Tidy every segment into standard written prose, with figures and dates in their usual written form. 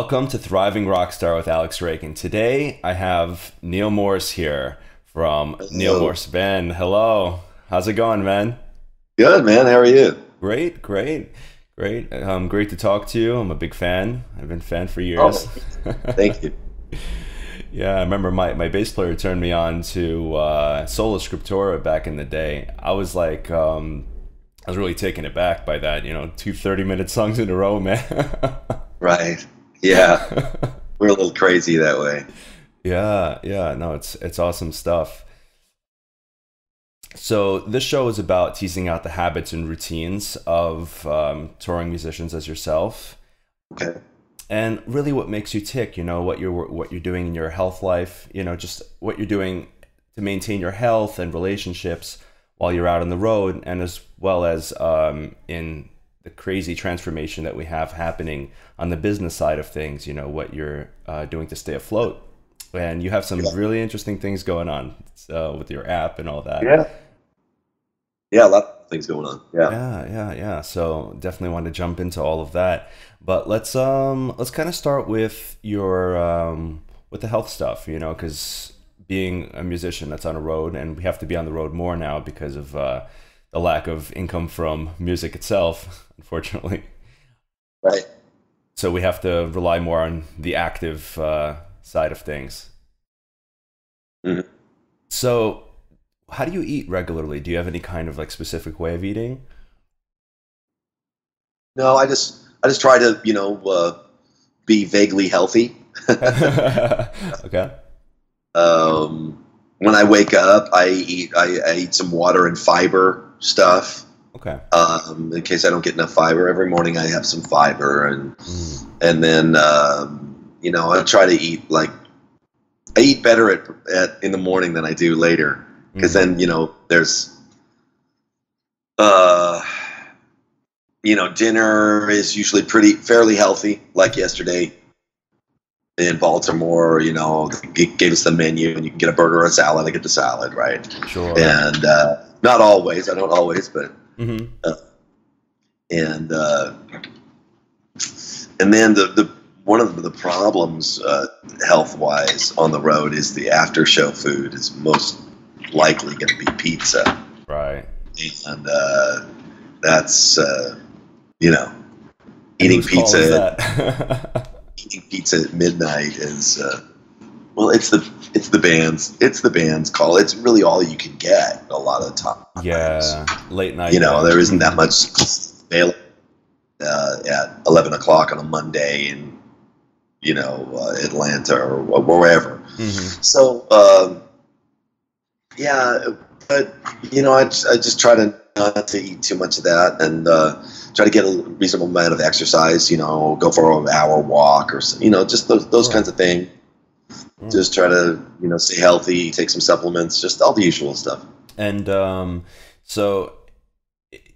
Welcome to Thriving Rockstar with Alex Rake. And today I have Neal Morse here from Neal Hello. Morse Band. Hello. How's it going, man? Good, man. How are you? Great, great, great. Great to talk to you. I'm a big fan. I've been a fan for years. Oh, thank you. Yeah, I remember my bass player turned me on to Sola Scriptura back in the day. I was like, I was really taken aback by that, 2 30-minute songs in a row, man. Right. Yeah. We're a little crazy that way. Yeah, yeah, no, it's awesome stuff. So this show is about teasing out the habits and routines of touring musicians as yourself, Okay. and really what makes you tick. What you're doing in your health life. Just what you're doing to maintain your health and relationships while you're out on the road, and as well as in the crazy transformation that we have happening on the business side of things. What you're doing to stay afloat, and you have some Yeah. really interesting things going on with your app and all that. Yeah. Yeah, a lot of things going on. Yeah. Yeah, yeah, yeah. So definitely want to jump into all of that. But let's kind of start with your with the health stuff, because being a musician that's on a road, and we have to be on the road more now because of the lack of income from music itself, unfortunately. Right. So we have to rely more on the active side of things. Mhm. So how do you eat regularly? Do you have any kind of like specific way of eating? No, I just try to, be vaguely healthy. Okay. When I wake up, I eat some water and fiber stuff. Okay. In case I don't get enough fiber, every morning I have some fiber, and Mm. and then I try to eat like I eat better at in the morning than I do later, because Mhm. then there's uh dinner is usually fairly healthy. Like yesterday in Baltimore, gave us the menu, and you can get a burger or a salad. I get the salad, right? Sure. And not always, I don't always, but Hmm. uh, and and then the one of the problems health wise on the road is the after show food is most likely going to be pizza, Right. and that's you know And eating whose call is pizza that? eating pizza at midnight is well, it's the band's call. It's really all you can get a lot of times. Yeah. Late night. There isn't that Mhm. much available at 11 o'clock on a Monday in Atlanta or wherever. Hmm. So yeah, but I just try to not to eat too much of that, and try to get a reasonable amount of exercise. Go for an hour walk, or just those Sure. kinds of things. Sure. Just try to stay healthy, take some supplements, just all the usual stuff. And so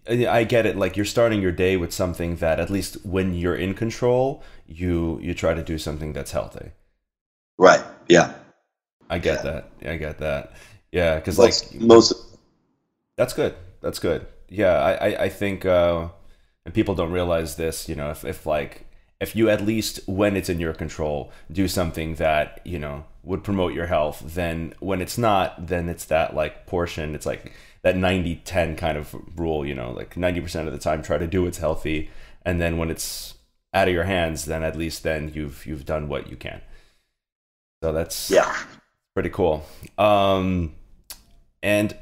I get it. Like you're starting your day with something that, at least when you're in control, you try to do something that's healthy. Right? Yeah. I get Yeah. that. I get that. Yeah, because like Most. that's good. That's good. Yeah, I think, and people don't realize this, if you, at least when it's in your control, do something that, would promote your health, then when it's not, then it's that like portion, it's like that 90-10 kind of rule, like 90% of the time try to do what's healthy, and then when it's out of your hands, then at least then you've done what you can. So that's Yeah. pretty cool. And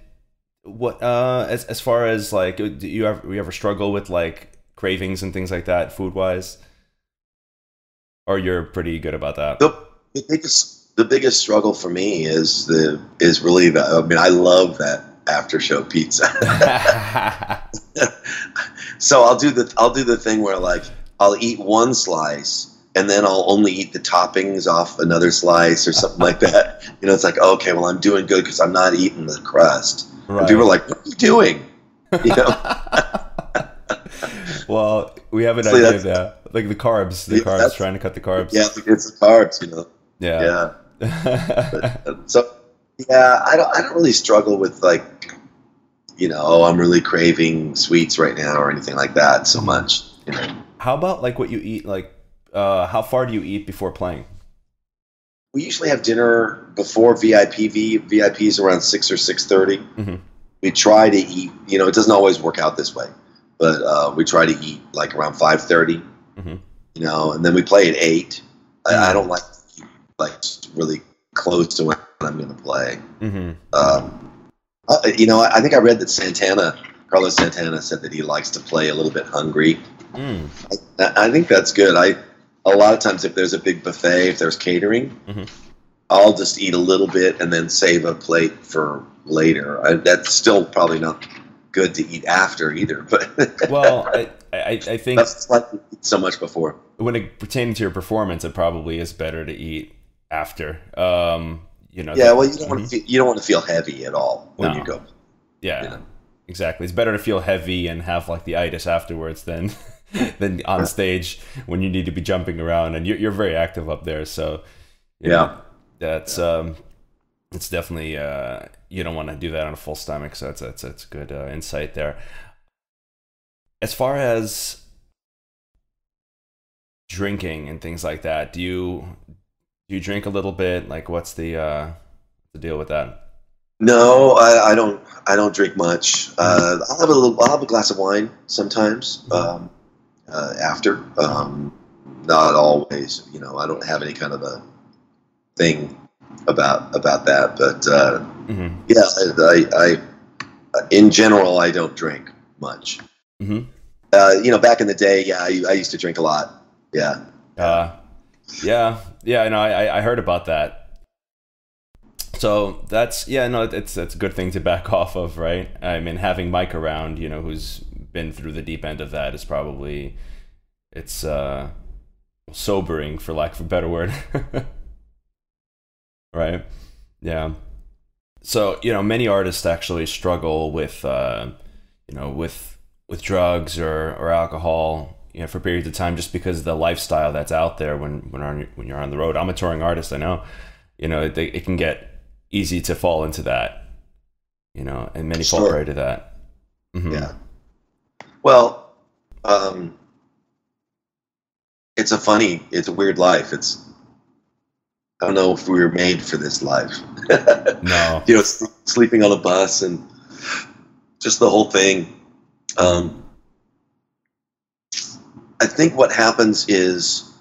what as far as like, do you ever struggle with like cravings and things like that, food wise, or you're pretty good about that? The biggest struggle for me is really that. I mean, I love that after show pizza. So I'll do the thing where, like, I'll eat one slice and then I'll only eat the toppings off another slice or something like that. It's like, okay, well, I'm doing good because I'm not eating the crust. And people are Right. like, what are you doing? You know, Well, we have an so idea that's there, like the yeah, carbs, trying to cut the carbs. yeah, it's the carbs. Yeah. Yeah. So yeah, I don't really struggle with, like, oh, I'm really craving sweets right now or anything like that so much. How about like what you eat, like how far do you eat before playing? We usually have dinner before VIP. VIP is around 6 or 6:30. Mm-hmm. We try to eat. You know, it doesn't always work out this way, but we try to eat like around 5:30. Mm-hmm. You know, and then we play at 8. Mm-hmm. I don't like to eat, like really close to when I'm going to play. Mm-hmm. You know, I think I read that Carlos Santana said that he likes to play a little bit hungry. Mm. I think that's good. A lot of times if there's a big buffet, if there's catering, Mm-hmm. I'll just eat a little bit and then save a plate for later. That's still probably not good to eat after either. But well, I think that's like so much before. When it pertaining to your performance, it probably is better to eat after. You know. Yeah, well, you don't want to feel heavy at all when you go. Yeah, you know? Exactly. It's better to feel heavy and have like the itis afterwards than than on stage when you need to be jumping around, and you're very active up there. So you know, that's it's definitely you don't want to do that on a full stomach. So it's good insight there. As far as drinking and things like that, do you drink a little bit? Like, what's the deal with that? No, I don't drink much. I'll have a glass of wine sometimes after. Not always. You know, I don't have any kind of a thing about that. But yeah, I in general I don't drink much. Mm-hmm. You know, back in the day, yeah, I used to drink a lot. Yeah. Yeah. No, I heard about that. So that's it's a good thing to back off of, right? I mean, having Mike around, you know, who's been through the deep end of that is probably sobering, for lack of a better word. Right? Yeah. So, you know, many artists actually struggle with with drugs or alcohol, you know, for periods of time, just because of the lifestyle that's out there when you're on the road. I'm a touring artist, I know. You know, it can get easy to fall into that, you know, and many fall prey to that. Mm-hmm. Yeah. Well, it's a weird life. I don't know if we were made for this life. No. You know, sleeping on a bus and just the whole thing. I think what happens is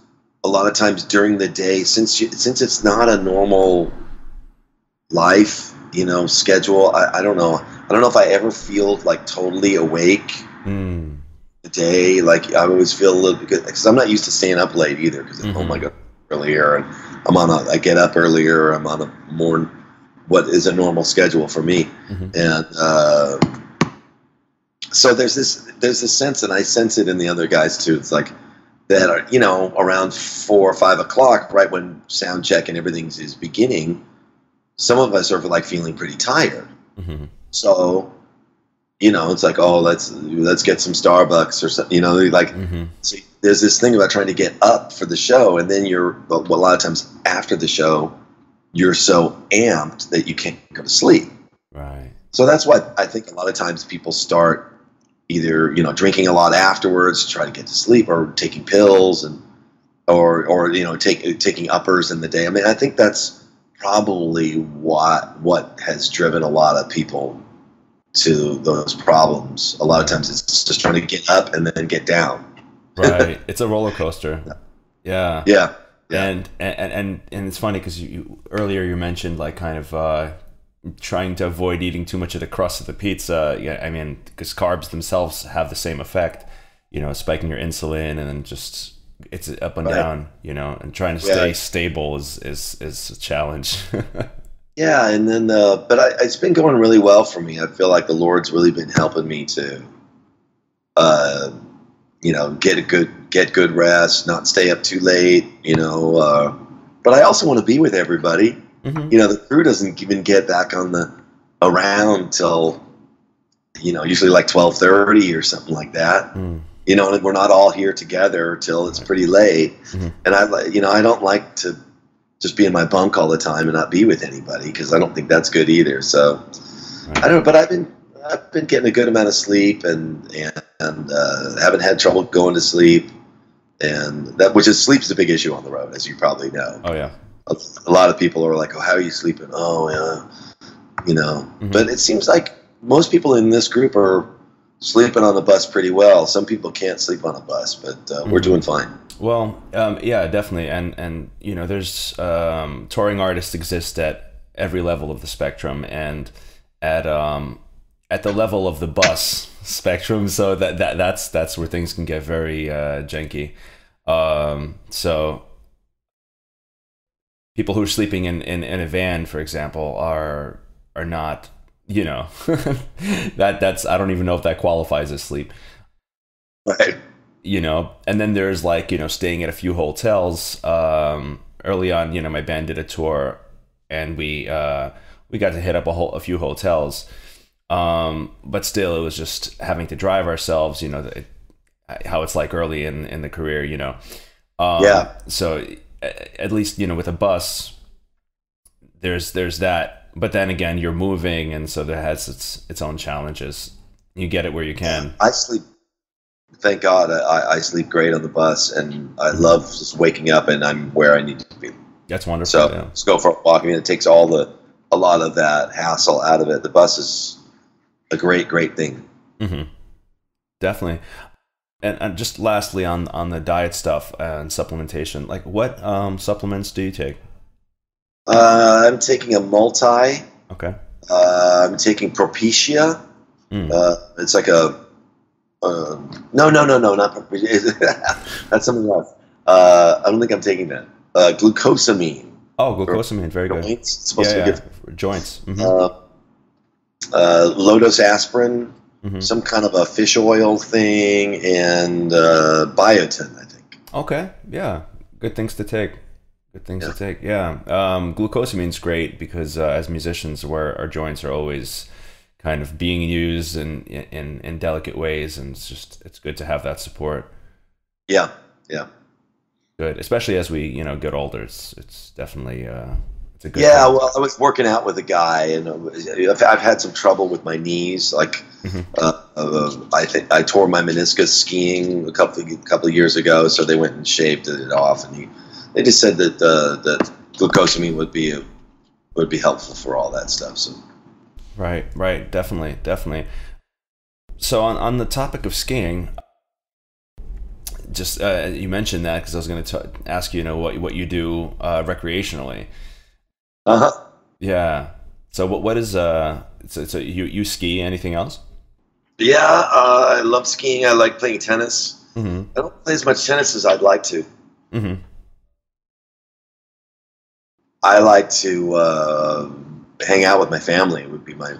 a lot of times during the day, since it's not a normal life, you know, schedule. I don't know. I don't know if I ever feel like totally awake the day. Like I always feel a little bit good because I'm not used to staying up late either. Because oh my god, earlier, and I get up earlier. I'm on what is a normal schedule for me, and so there's this sense, and I sense it in the other guys too. It's like that are, you know, around 4 or 5 o'clock, right when sound check and everything is beginning. Some of us are like feeling pretty tired. Mm-hmm. So, you know, it's like, oh, let's get some Starbucks or something, you know, like, so there's this thing about trying to get up for the show. And then a lot of times after the show, you're so amped that you can't go to sleep. Right. So that's why I think a lot of times people start either, you know, drinking a lot afterwards to try to get to sleep, or taking pills or you know, taking uppers in the day. I mean, I think that's probably what has driven a lot of people to those problems. A lot of times it's just trying to get up and then get down. Right. It's a roller coaster. Yeah. Yeah. And it's funny because you earlier you mentioned like kind of trying to avoid eating too much of the crust of the pizza. Yeah, I mean, because carbs themselves have the same effect, you know, spiking your insulin and then just it's up and down, you know, and trying to stay stable is a challenge. Yeah, and then but it's been going really well for me. I feel like the Lord's really been helping me to you know, get good rest, not stay up too late, you know, but I also want to be with everybody. You know, the crew doesn't even get back around till, you know, usually like 12:30 or something like that. You know, and we're not all here together till it's pretty late. And I don't like to just be in my bunk all the time and not be with anybody, because I don't think that's good either. So I don't know, but I've been getting a good amount of sleep and haven't had trouble going to sleep. and that which is sleep is a big issue on the road, as you probably know. Oh yeah. A lot of people are like, "Oh, how are you sleeping?" Oh, yeah, you know. Mm-hmm. But it seems like most people in this group are sleeping on the bus pretty well. Some people can't sleep on a bus, but we're doing fine. Well, yeah, definitely, and you know, there's touring artists exist at every level of the spectrum, and at the level of the bus spectrum, so that's where things can get very janky. So people who are sleeping in a van, for example, are not, you know, that's I don't even know if that qualifies as sleep. Right. You know, and then there's like, you know, staying at a few hotels. Early on, you know, my band did a tour, and we got to hit up a few hotels. But still, it was just having to drive ourselves, you know, how it's like early in the career, you know. Yeah. So at least, you know, with a bus, there's that. But then again, you're moving, and so there has its own challenges. You get it where you can. I sleep. Thank God, I sleep great on the bus, and I love just waking up and I'm where I need to be. That's wonderful. So yeah. let's go for a walk. I mean, it takes a lot of that hassle out of it. The bus is a great thing. Mm-hmm. Definitely. And just lastly on the diet stuff and supplementation, like what supplements do you take? I'm taking a multi. Okay. I'm taking Propecia. It's like a no, not Propecia. That's something else. I don't think I'm taking that. Glucosamine. Oh, glucosamine, very good. Joints. It's supposed to be good for joints. Mm-hmm. Low-dose aspirin, mm-hmm. some kind of a fish oil thing, and biotin, I think. Okay, yeah, good things to take. To take. Yeah, glucosamine's great because as musicians, where our joints are always kind of being used in delicate ways, and it's good to have that support. Yeah. Good, especially as we get older. It's definitely it's a good. Yeah, well, I was working out with a guy, and I've had some trouble with my knees. Like, I think I tore my meniscus skiing a couple of years ago, so they went and shaved it off, and they just said that that glucosamine would be helpful for all that stuff. So. Right, definitely. So on the topic of skiing. Just you mentioned that because I was going to ask you, what you do recreationally. Yeah. So what is so you ski? Anything else? Yeah, I love skiing. I like playing tennis. Mm-hmm. I don't play as much tennis as I'd like to. Mm-hmm. I like to hang out with my family. It would be my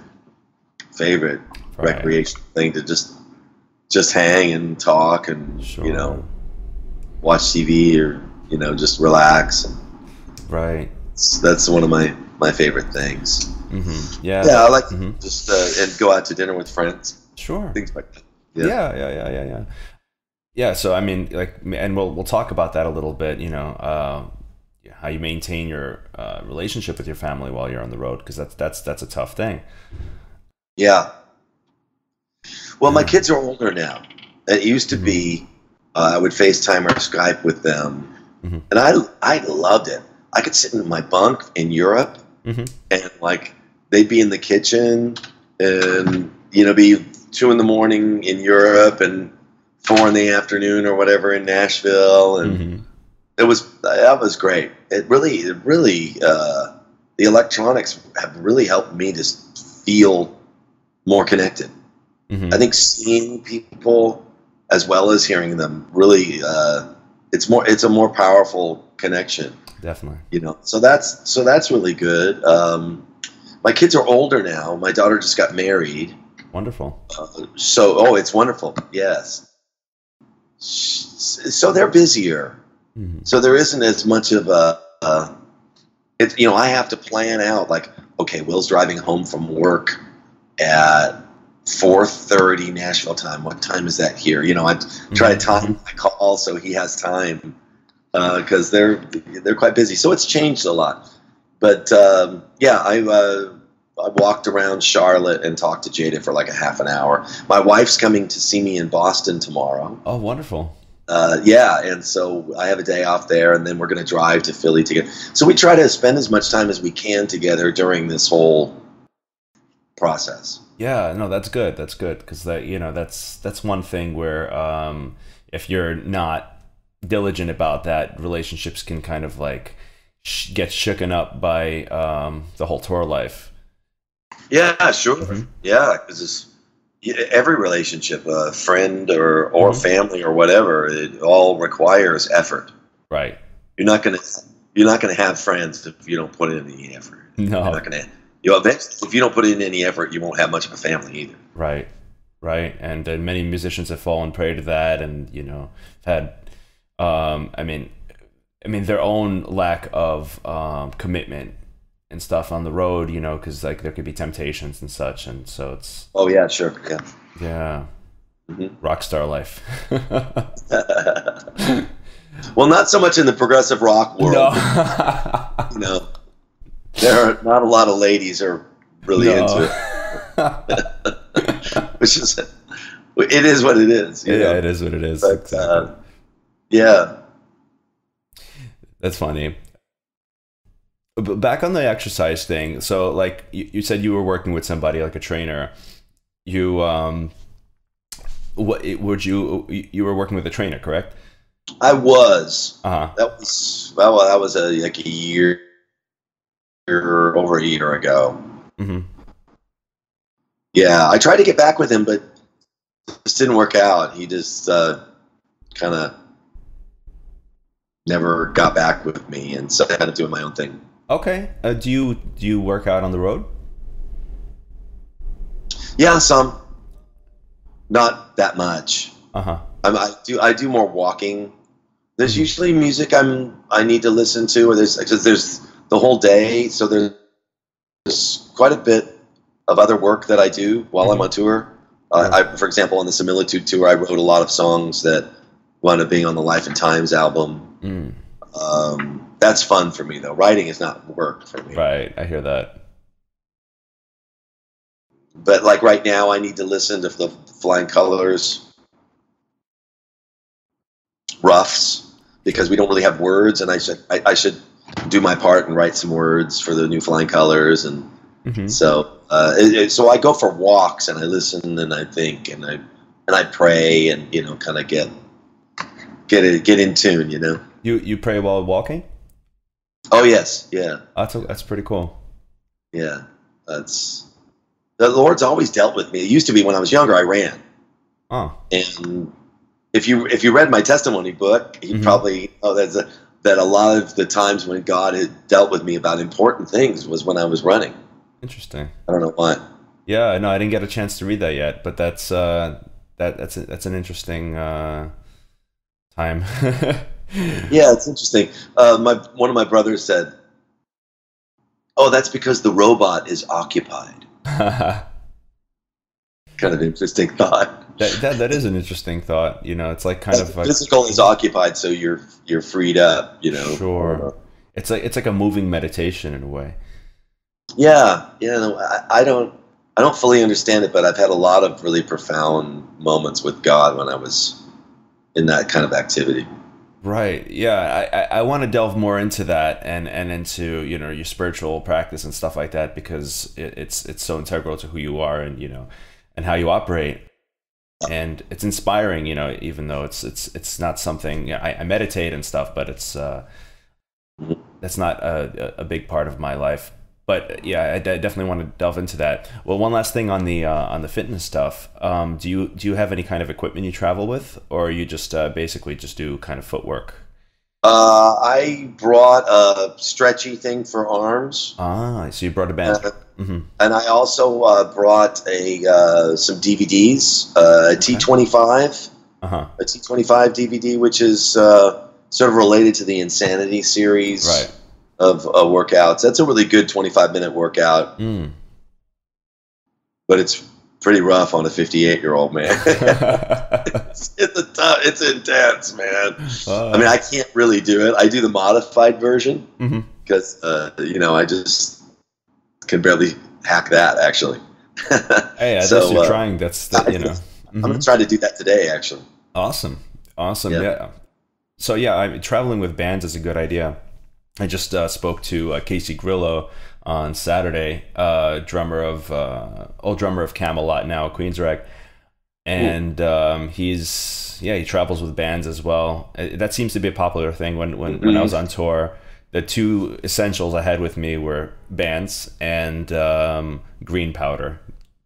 favorite recreation thing to just hang and talk and watch TV or just relax. Right. That's one of my favorite things. Mm-hmm. Yeah. Yeah, I like to just and go out to dinner with friends. Sure. Things like that. Yeah. Yeah. So I mean, and we'll talk about that a little bit. How you maintain your relationship with your family while you're on the road, because that's a tough thing. Yeah. Well, my kids are older now. It used to be I would FaceTime or Skype with them, and I loved it. I could sit in my bunk in Europe, and they'd be in the kitchen, and be 2 a.m. in Europe and 4 p.m. or whatever in Nashville, and that was great. It really the electronics have really helped me just feel more connected. I think seeing people as well as hearing them really it's a more powerful connection. Definitely. So that's really good. My kids are older now. My daughter just got married. Wonderful. It's wonderful. Yes. So they're busier. So there isn't as much of I have to plan out, like, okay, Will's driving home from work at 4:30 Nashville time. What time is that here? I try to time my call so he has time because they're quite busy. So it's changed a lot. But I walked around Charlotte and talked to Jada for like a half an hour. My wife's coming to see me in Boston tomorrow. Oh, wonderful. Yeah, and so I have a day off there, and then we're going to drive to Philly together. So we try to spend as much time as we can together during this whole process. Yeah, no, that's good. That's good because that's one thing where if you're not diligent about that, relationships can kind of like get shooken up by the whole tour life. Yeah, sure. Mm-hmm. Yeah, because every relationship, a friend or Mm-hmm. family or whatever, it all requires effort. Right. You're not gonna you're not gonna have friends if you don't put in any effort. You're No. not gonna. If you don't put in any effort, you won't have much of a family either. Right. Right. And many musicians have fallen prey to that, and had, I mean, their own lack of commitment and stuff on the road, because like there could be temptations and such, and so it's Oh yeah, sure. Yeah. yeah, Mhm. rockstar life. Well, not so much in the progressive rock world. No. You know, there are not a lot of ladies are really into it, which is it is what it is. You Yeah, know? it is what it is. But, Exactly. Yeah. That's funny. But back on the exercise thing, so like you said you were working with somebody like a trainer. You what would you were working with a trainer, correct? I was. Uh-huh. That was that was like a year over a year ago. Mm-hmm. Yeah, I tried to get back with him, but it just didn't work out. He just kind of never got back with me, and so I had to do my own thing. Okay. Do you work out on the road? Yeah, some, not that much. Uh-huh. I do more walking. There's Mhm. usually music I need to listen to, or there's the whole day, so there's quite a bit of other work that I do while I'm on tour. For example, on the Similitude tour, I wrote a lot of songs that wound up being on the Life and Times album. Mm. That's fun for me, though. Writing is not work for me. Right. I hear that. But like right now, I need to listen to the Flying Colors roughs because we don't really have words, and I should do my part and write some words for the new Flying Colors, and Mm-hmm. so so I go for walks and I listen and I think and I pray and kind of get in tune. You pray while walking? Oh yes, yeah, That's pretty cool. yeah. That's the Lord's always dealt with me. It used to be when I was younger, I ran. Oh. And if you read my testimony book, you Mhm. probably know that a lot of the times when God had dealt with me about important things was when I was running. Interesting. I don't know why. Yeah, no, I didn't get a chance to read that yet, but that's an interesting time. Yeah, it's interesting. One of my brothers said, "Oh, that's because the robot is occupied." Kind of interesting thought. That is an interesting thought. It's like kind of like Physical is occupied, so you're freed up. sure. It's like a moving meditation in a way. Yeah, no, I don't fully understand it, but I've had a lot of really profound moments with God when I was in that kind of activity. Right. Yeah. I want to delve more into that and into your spiritual practice and stuff like that because it's so integral to who you are and and how you operate. And it's inspiring, even though it's not something I meditate and stuff, but it's that's not a big part of my life. But yeah, I definitely want to delve into that. Well, one last thing on the fitness stuff. Do you have any kind of equipment you travel with, or you just basically just do kind of footwork? I brought a stretchy thing for arms. Ah, so you brought a band. Mm-hmm. And I also brought some DVDs, a T25, Uh-huh. a T25 DVD, which is sort of related to the Insanity series Right. of workouts. That's a really good 25-minute workout, Mm. but it's pretty rough on a 58-year-old man. It's intense, man. I mean, I can't really do it. I do the modified version because I just can barely hack that actually. Hey, at So, least you're trying. I'm I'm gonna try to do that today actually. Awesome. Awesome. Yeah. So yeah, traveling with bands is a good idea. I just spoke to Casey Grillo on Saturday, old drummer of Camelot, now Queensrÿche, and he travels with bands as well. That seems to be a popular thing. When I was on tour, the two essentials I had with me were bands and green powder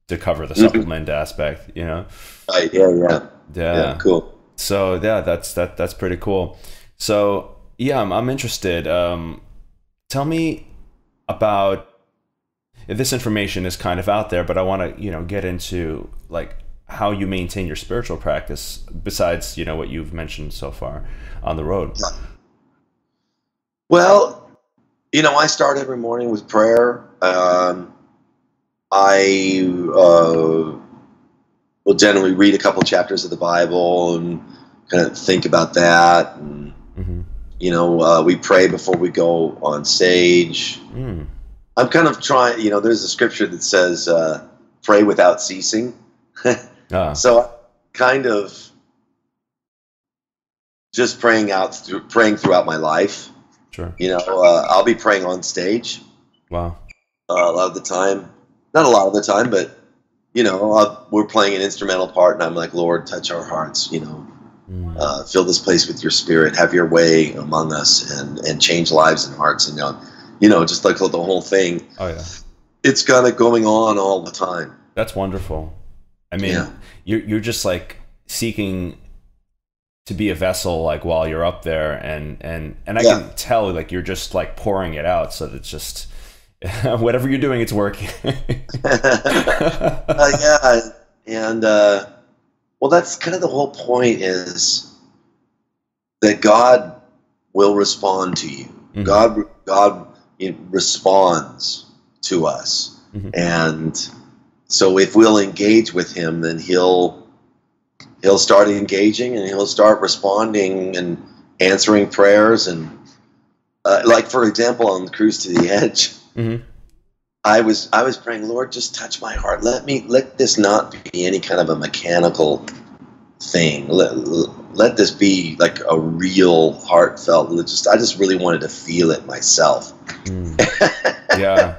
to cover the supplement aspect. You know. Right. Yeah. Cool. So yeah, that's pretty cool. So yeah, I'm interested. Tell me about, if this information is kind of out there, but I want to get into like how you maintain your spiritual practice besides what you've mentioned so far on the road. Well, I start every morning with prayer. I will generally read a couple chapters of the Bible and kind of think about that. And, we pray before we go on stage. I'm kind of trying, there's a scripture that says, pray without ceasing. So I'm kind of just praying throughout my life. Sure. I'll be praying on stage. Wow. A lot of the time, not a lot of the time, but we're playing an instrumental part, and I'm like, Lord, touch our hearts. Fill this place with your Spirit. Have your way among us, and change lives and hearts. And just like the whole thing. Oh yeah. It's kind of going on all the time. That's wonderful. I mean, you're just like seeking to be a vessel, like while you're up there, and I can tell like you're just like pouring it out, so that it's just whatever you're doing, it's working. Well, that's kind of the whole point, is that God will respond to you. God responds to us, and so if we'll engage with Him, then He'll start engaging, and He'll start responding and answering prayers. And like, for example, on the Cruise to the Edge, I was praying, Lord, just touch my heart. Let this not be any kind of a mechanical thing. Let this be like a real heartfelt. I just really wanted to feel it myself. Yeah.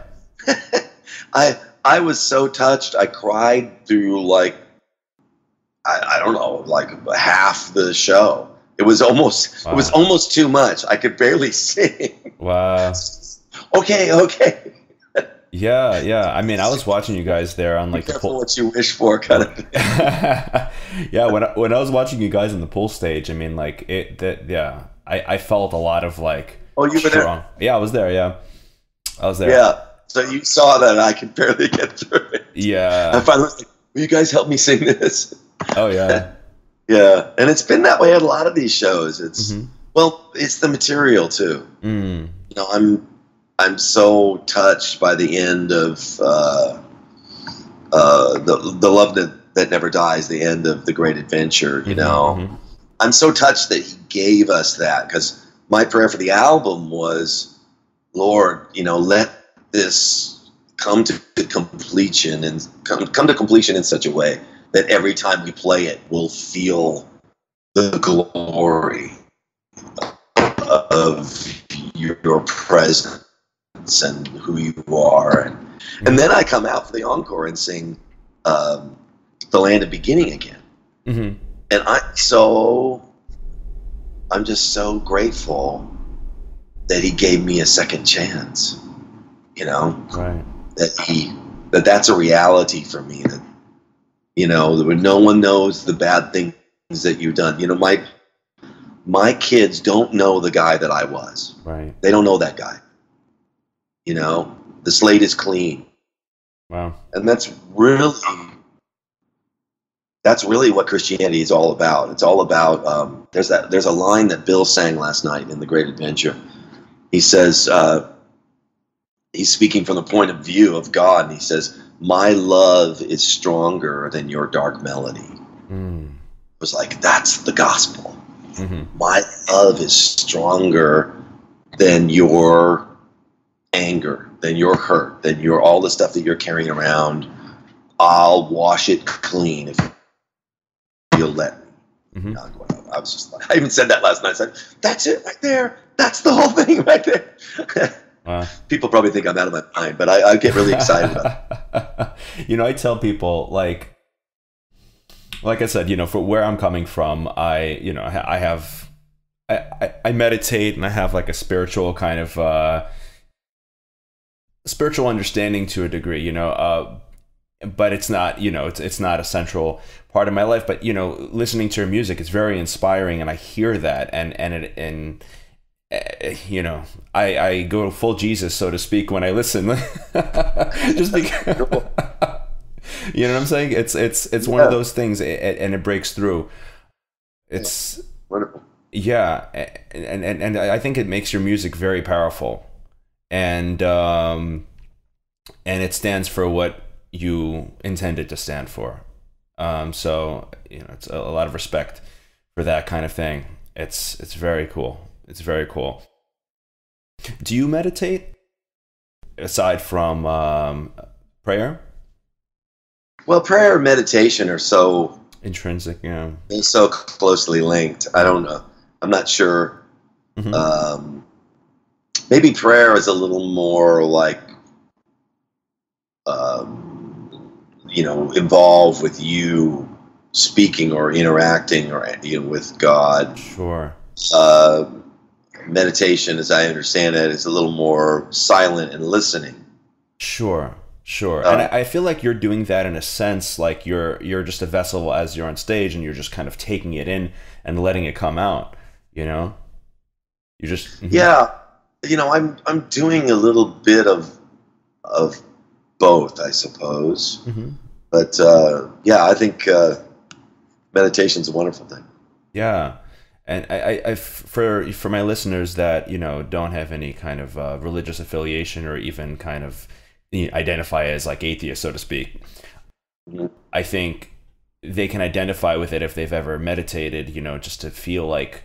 I was so touched. I cried through like, I don't know, like half the show. It was almost too much. I could barely sing. Wow. Okay. Yeah. I mean, I was watching you guys there on like the pool. What you wish for, kind of. Yeah, when I was watching you guys on the pool stage, I mean, like I felt a lot of like. Oh, you were there? Yeah, I was there. Yeah, I was there. Yeah. So you saw that I could barely get through it. Yeah. I finally was like, will you guys help me sing this? Oh yeah. Yeah, and it's been that way at a lot of these shows. It's it's the material too. I'm so touched by the end of the love that never dies, the end of The Great Adventure. I'm so touched that He gave us that, because my prayer for the album was, Lord, let this come to completion, and come to completion in such a way that every time we play it, we'll feel the glory of your presence and who you are. And then I come out for the encore and sing The Land of Beginning again. And I'm just so grateful that He gave me a second chance, Right. That's a reality for me, that no one knows the bad things that you've done. My kids don't know the guy that I was. Right. They don't know that guy. The slate is clean. Wow. And that's really what Christianity is all about. It's all about, there's a line that Bill sang last night in The Great Adventure. He says, he's speaking from the point of view of God, and he says, my love is stronger than your dark melody. It was like, that's the gospel. My love is stronger than your anger, than your hurt, than all the stuff that you're carrying around. I'll wash it clean if you'll let me. Mm-hmm. I was just like, I even said that last night. I said, that's it right there. That's the whole thing right there. Wow. People probably think I'm out of my mind, but I get really excited about it. You know, I tell people, like I said, you know, for where I'm coming from, I meditate, and I have like a spiritual kind of spiritual understanding to a degree, you know, but it's not, you know, it's not a central part of my life. But, you know, listening to her music is very inspiring, and I hear that, and you know, I go full Jesus, so to speak, when I listen. Just because, you know what I'm saying? It's one of those things, and it breaks through. It's wonderful. Yeah, and I think it makes your music very powerful, and it stands for what you intended to stand for. So, you know, it's a lot of respect for that kind of thing. It's very cool. It's very cool. Do you meditate aside from prayer? Well, prayer and meditation are so intrinsic, yeah. They're so closely linked. I don't know. I'm not sure. Mm-hmm. Maybe prayer is a little more like, you know, involved with you speaking or interacting, or, you know, with God. Sure. Meditation, as I understand it, is a little more silent and listening. Sure. And I feel like you're doing that in a sense, like you're just a vessel as you're on stage, and you're just kind of taking it in and letting it come out, you know? You just Yeah. You know, I'm doing a little bit of both, I suppose. Mm-hmm. But yeah, I think meditation's a wonderful thing. Yeah. And I for my listeners that, you know, don't have any kind of religious affiliation, or even kind of identify as like atheists, so to speak, Mm-hmm. I think they can identify with it if they've ever meditated, you know, just to feel like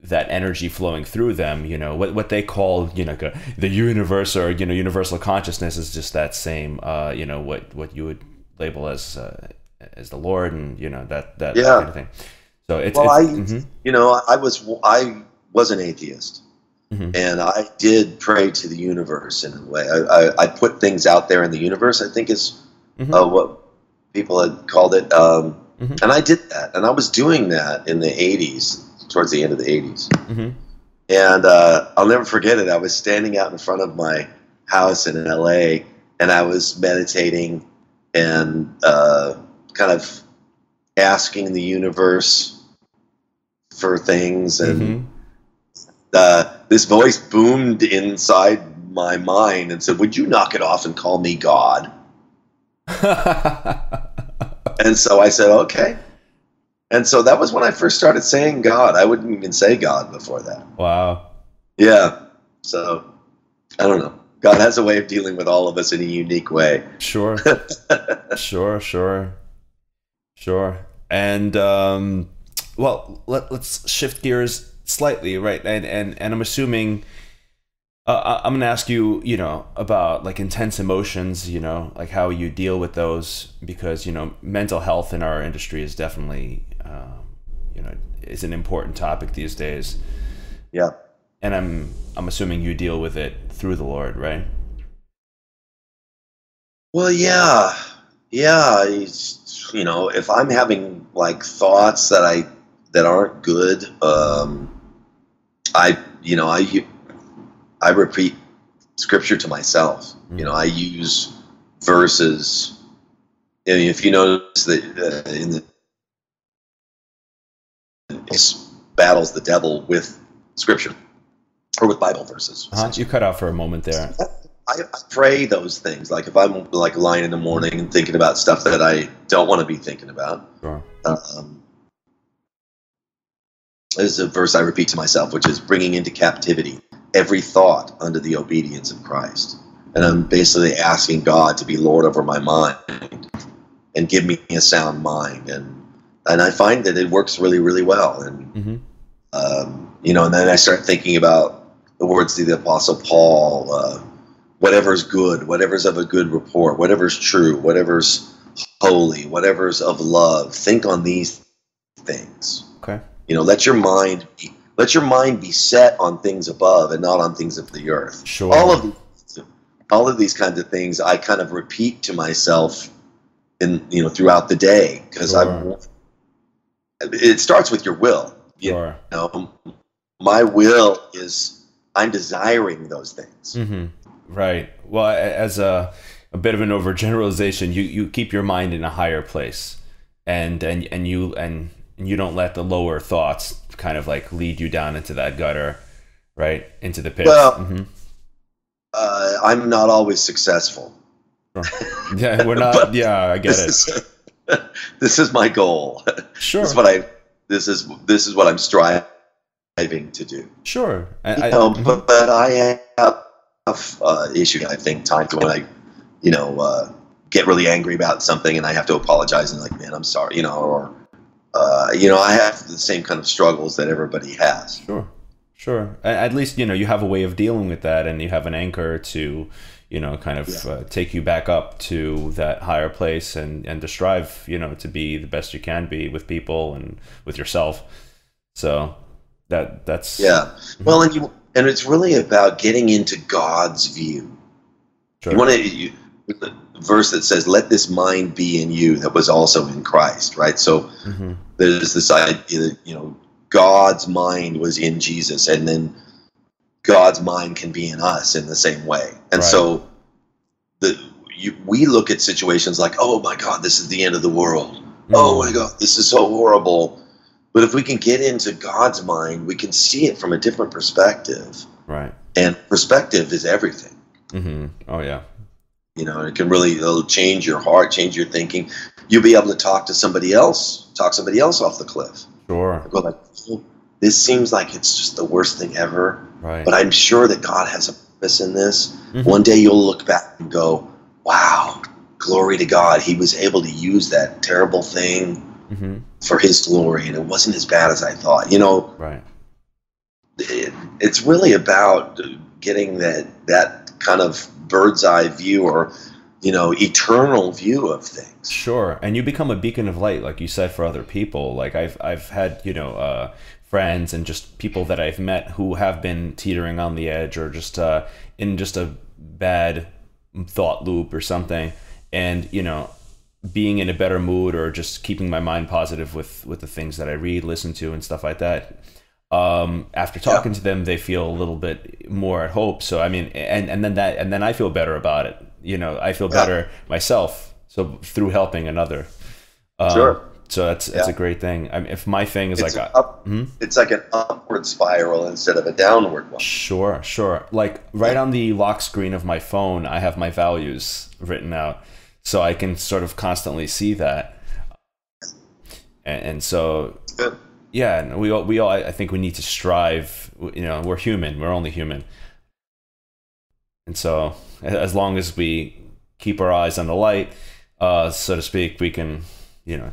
that energy flowing through them, you know, what they call, you know, the universe, or, you know, universal consciousness is just that same, you know, what you would label as the Lord, and, you know, that kind of thing. So it's, well, you know, I was an atheist, mm-hmm. and I did pray to the universe in a way. I put things out there in the universe, I think is Mm-hmm. What people had called it. Mm-hmm. And I did that, and I was doing that in the 80s, towards the end of the 80s. Mm-hmm. And I'll never forget it. I was standing out in front of my house in LA, and I was meditating and kind of asking the universe for things, and this voice boomed inside my mind and said, "Would you knock it off and call me God?" And so I said, "Okay." And so that was when I first started saying God. I wouldn't even say God before that. Wow. Yeah. So I don't know. God has a way of dealing with all of us in a unique way. Sure. Sure. And well, let's shift gears slightly, right? And I'm assuming I'm gonna ask you, you know, about like intense emotions, you know, like how you deal with those, because, you know, mental health in our industry is definitely, you know, is an important topic these days. Yeah. And I'm assuming you deal with it through the Lord, right? Well, yeah. You know, if I'm having like thoughts that aren't good, I repeat scripture to myself. Mm-hmm. You know, I use verses. I mean, if you notice that in the it battles the devil with scripture or with Bible verses. You cut out for a moment there. I pray those things. Like if I'm like lying in the morning and thinking about stuff that I don't want to be thinking about. Sure. There's a verse I repeat to myself, which is bringing into captivity every thought under the obedience of Christ. And I'm basically asking God to be Lord over my mind and give me a sound mind. And I find that it works really, really well. And, you know, and then I start thinking about the words of the Apostle Paul, whatever's good, whatever's of a good report, whatever's true, whatever's holy, whatever's of love, think on these things. You know, let your mind be set on things above and not on things of the earth. Sure. All of these kinds of things I kind of repeat to myself throughout the day, because it starts with your will. Sure. You know, my will is, I'm desiring those things. Mm-hmm. Right. Well, as a bit of an overgeneralization, you keep your mind in a higher place, and you don't let the lower thoughts kind of like lead you down into that gutter, right, into the pit. Well, mm-hmm. I'm not always successful. Sure. Yeah, we're not. Yeah, I get it. This is my goal. Sure. This is what I'm striving to do. Sure. But I have issue. I think times when I, get really angry about something and I have to apologize and like, man, I'm sorry, or I have the same kind of struggles that everybody has. Sure. At least, you have a way of dealing with that, and you have an anchor to, kind of take you back up to that higher place and to strive, to be the best you can be with people and with yourself. So that's. Yeah. Well, and it's really about getting into God's view. Sure. You want to, the verse that says, let this mind be in you that was also in Christ, right? So mm-hmm. there's this idea that, God's mind was in Jesus, and then God's mind can be in us in the same way. And so we look at situations like, oh my God, this is the end of the world. Mm-hmm. Oh my God, this is so horrible. But if we can get into God's mind, we can see it from a different perspective. Right. And perspective is everything. Mm-hmm. Oh yeah. It'll change your heart, change your thinking. You'll be able to talk somebody else off the cliff. Sure. Go like, oh, this seems like it's just the worst thing ever. Right. But I'm sure that God has a purpose in this. Mm-hmm. One day you'll look back and go, wow, glory to God. He was able to use that terrible thing mm-hmm. for his glory, and it wasn't as bad as I thought. Right. It's really about getting that kind of bird's eye view, or eternal view of things. Sure. And you become a beacon of light, like you said, for other people. Like I've had friends and just people that I've met who have been teetering on the edge, or just in just a bad thought loop or something, and being in a better mood, or just keeping my mind positive with the things that I read, listen to, and stuff like that. After talking to them, they feel a little bit more at hope. So I mean, and then I feel better about it. I feel better myself. So through helping another. Sure. So that's a great thing. I mean, if my thing is it's like an upward spiral instead of a downward one. Sure. Like right on the lock screen of my phone, I have my values written out, so I can sort of constantly see that. And so. Good. Yeah, we all. I think we need to strive. We're human. We're only human, and so as long as we keep our eyes on the light, so to speak, we can,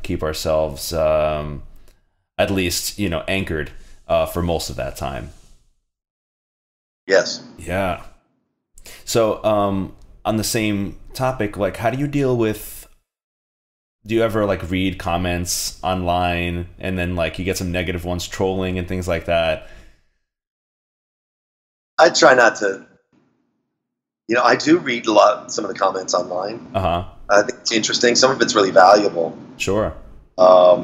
keep ourselves at least, anchored for most of that time. Yes. Yeah. So on the same topic, like, how do you deal with? Do you ever like read comments online and then like you get some negative ones, trolling and things like that? I try not to. I do read some of the comments online. Uh-huh. I think it's interesting. Some of it's really valuable. Sure. But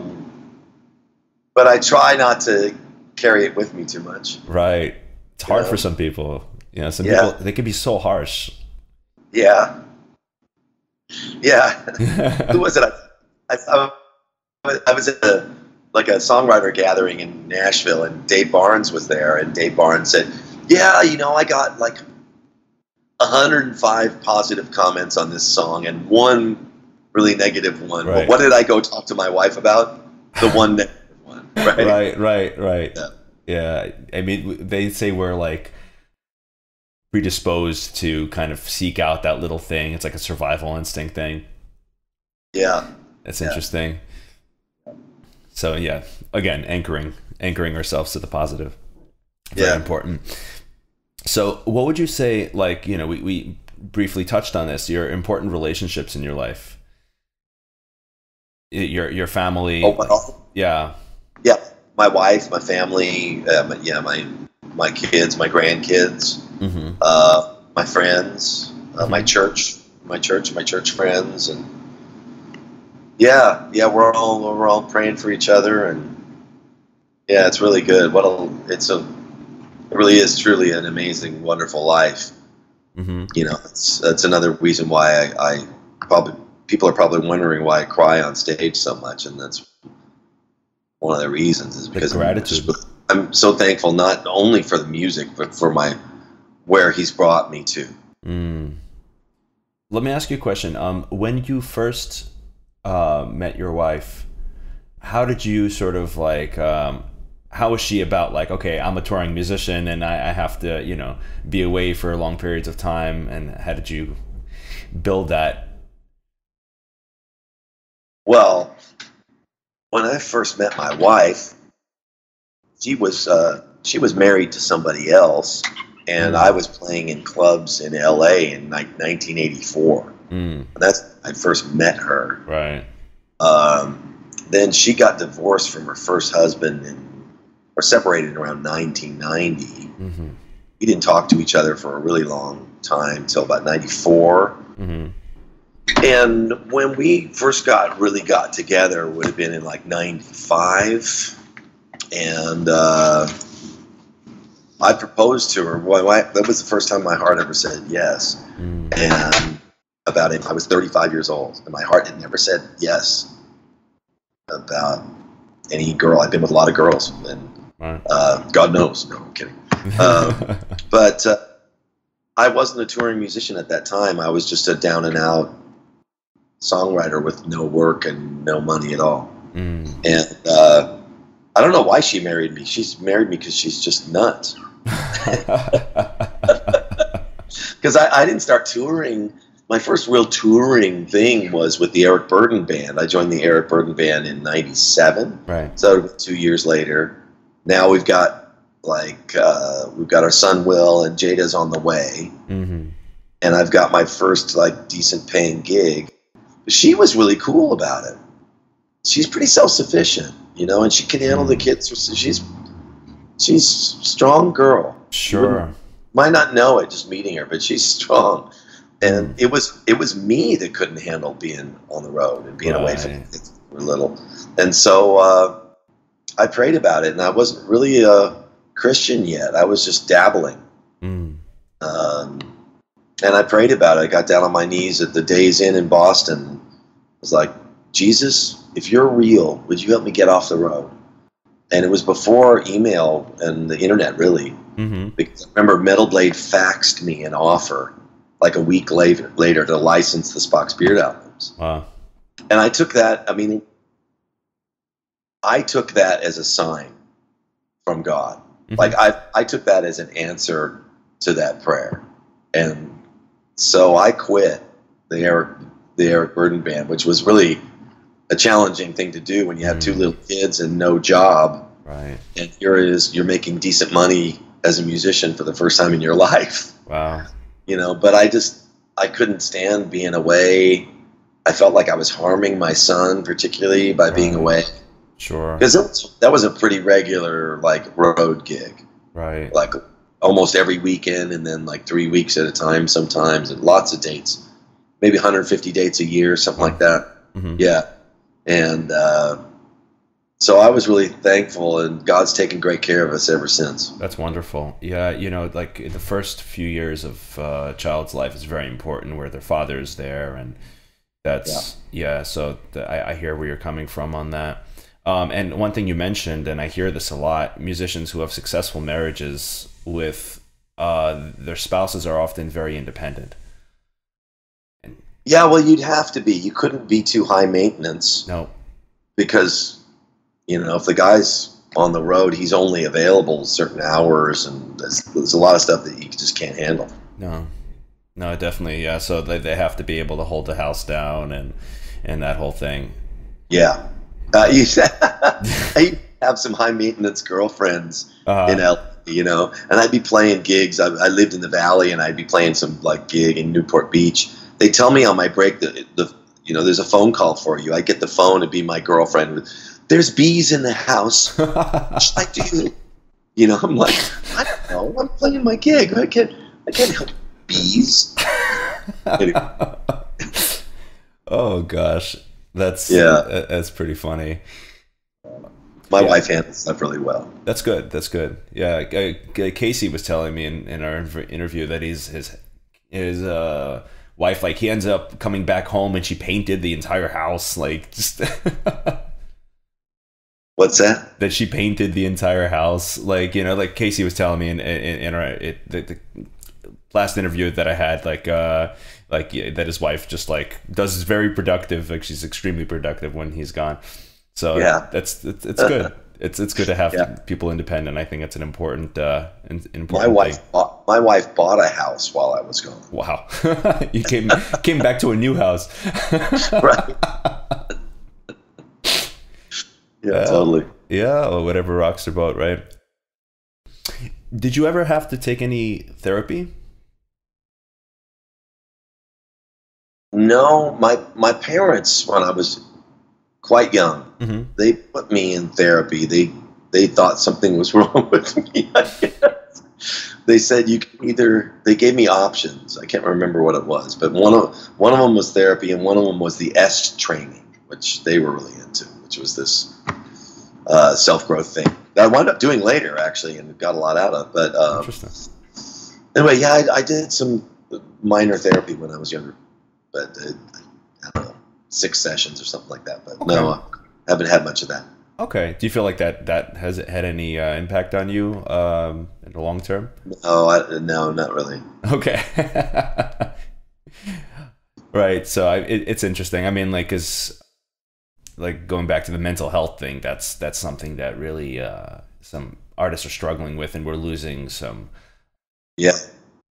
I try not to carry it with me too much. Right. It's hard for some people. Some people, they can be so harsh. Yeah. Who was it? I was at a songwriter gathering in Nashville, and Dave Barnes was there, and Dave Barnes said, yeah, I got like 105 positive comments on this song and one really negative one. Right. Well, what did I go talk to my wife about? The one negative one. Right. Yeah. I mean, they say we're like predisposed to kind of seek out that little thing. It's like a survival instinct thing. Yeah. That's interesting. So yeah, again, anchoring ourselves to the positive. Very important. So what would you say, like, we briefly touched on this, your important relationships in your life, your family. Oh, yeah. my wife, my family, my kids, my grandkids, my friends, my church friends, and we're all praying for each other, and it's really good. It really is truly an amazing, wonderful life. You know, that's another reason why I probably, people are probably wondering why I cry on stage so much, and that's one of the reasons, is because I'm so thankful, not only for the music, but for where he's brought me to. Let me ask you a question. When you first met your wife, how did you sort of like, how was she about, like, okay, I'm a touring musician and I have to, you know, be away for long periods of time, and how did you build that? Well, when I first met my wife, she was married to somebody else, and I was playing in clubs in LA in like 1984. That's when I first met her. Right. Then she got divorced from her first husband or separated around 1990. We didn't talk to each other for a really long time, till about 94. And when we first got together, would have been in like 95. And I proposed to her. Boy, that was the first time my heart ever said yes. And about it, I was 35 years old, and my heart had never said yes about any girl. I've been with a lot of girls, and God knows. No, I'm kidding. But I wasn't a touring musician at that time. I was just a down and out songwriter with no work and no money at all. And I don't know why she married me. She's married me because she's just nuts. Because I didn't start touring. My first real touring thing was with the Eric Burden Band. I joined the Eric Burden Band in 97. Right. So 2 years later. Now we've got our son Will, and Jada's on the way. And I've got my first like decent paying gig. She was really cool about it. She's pretty self-sufficient, you know, and she can handle the kids. She's a strong girl. Sure. Might not know it just meeting her, but she's strong. And it was me that couldn't handle being on the road and being away from the kids for a little. And so I prayed about it, and I wasn't really a Christian yet. I was just dabbling. And I prayed about it. I got down on my knees at the Days Inn in Boston. I was like, Jesus, if you're real, would you help me get off the road? And it was before email and the internet, really. Because I remember Metal Blade faxed me an offer like a week later to license the Spocks Beard albums. Wow. And I took that, I took that as a sign from God. Like I took that as an answer to that prayer. And so I quit the Eric Burden Band, which was really a challenging thing to do when you have two little kids and no job. Right. And here it is, you're making decent money as a musician for the first time in your life. Wow. You know, but I couldn't stand being away. I felt like I was harming my son, particularly by being away. Sure. Because that was a pretty regular, like, road gig. Right. Like, almost every weekend, and then, like, 3 weeks at a time sometimes, and lots of dates. Maybe 150 dates a year, something like that. Yeah. And so I was really thankful, and God's taken great care of us ever since. That's wonderful. Yeah, you know, like the first few years of a child's life is very important, where their father is there, and that's so I hear where you're coming from on that. And one thing you mentioned, and I hear this a lot, musicians who have successful marriages with their spouses are often very independent. Yeah, well, you'd have to be. You couldn't be too high maintenance. No. Because, you know, if the guy's on the road, he's only available certain hours, and there's a lot of stuff that you just can't handle. No, definitely, yeah. So they have to be able to hold the house down and that whole thing. Yeah. You I have some high maintenance girlfriends in LA, you know, and I'd be playing gigs. I lived in the Valley, and I'd be playing some like gig in Newport Beach. They tell me on my break that you know, there's a phone call for you. I get the phone, and be my girlfriend there's bees in the house. What should I do? You know, I'm like, I don't know. I'm playing my gig. I can't help bees. Anyway. Oh gosh, that's pretty funny. My wife handles stuff really well. That's good. That's good. Yeah, Casey was telling me in our interview that his wife, like, he ends up coming back home and she painted the entire house, like, just. What's that? That she painted the entire house, like, you know, like Casey was telling me in the last interview that I had, like that his wife just like does very productive, like she's extremely productive when he's gone. So yeah, it's good. It's good to have people independent. I think it's an important My wife bought a house while I was gone. Wow, you came back to a new house. Right. Yeah, totally. Yeah, or whatever rocks your boat, right? Did you ever have to take any therapy? No, my parents, when I was quite young, they put me in therapy. They thought something was wrong with me, I guess. They said you can either. They gave me options. I can't remember what it was, but one of them was therapy, and one of them was the S training, which they were really into, which was this self-growth thing that I wound up doing later, actually, and got a lot out of. But interesting. Anyway, yeah, I did some minor therapy when I was younger, but I don't know, 6 sessions or something like that. But okay. No, I haven't had much of that. Okay. Do you feel like that has had any impact on you in the long term? No, not really. Okay. Right. So it's interesting. I mean, like, like going back to the mental health thing, that's something that really some artists are struggling with, and we're losing some. Yeah.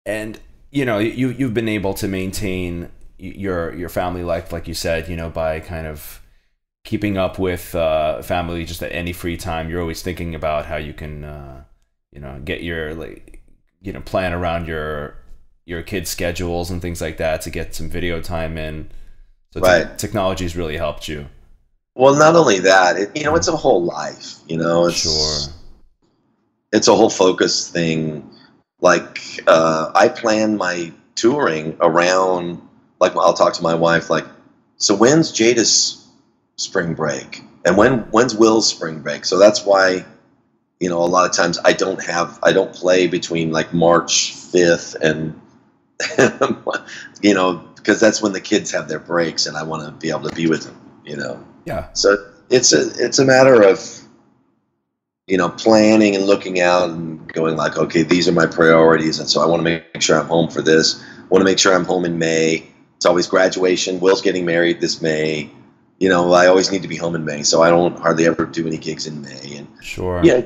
And you know, you've been able to maintain your family life, like you said, you know, by kind of keeping up with family just at any free time. You're always thinking about how you can you know, get your, like, you know, plan around your kids' schedules and things like that to get some video time in. So right. Technology's really helped you. Well, not only that, it's a whole life, Sure. It's a whole focus thing. Like, I plan my touring around, like, I'll talk to my wife, like, so when's Jada's spring break? And when's Will's spring break? So that's why, a lot of times I don't play between like March 5th and, because that's when the kids have their breaks and I want to be able to be with them, Yeah. So it's a matter of, planning and looking out and going like, okay, these are my priorities. And so I want to make sure I'm home for this. I want to make sure I'm home in May. It's always graduation. Will's getting married this May. I always need to be home in May. So I don't hardly ever do any gigs in May. And sure. Yeah.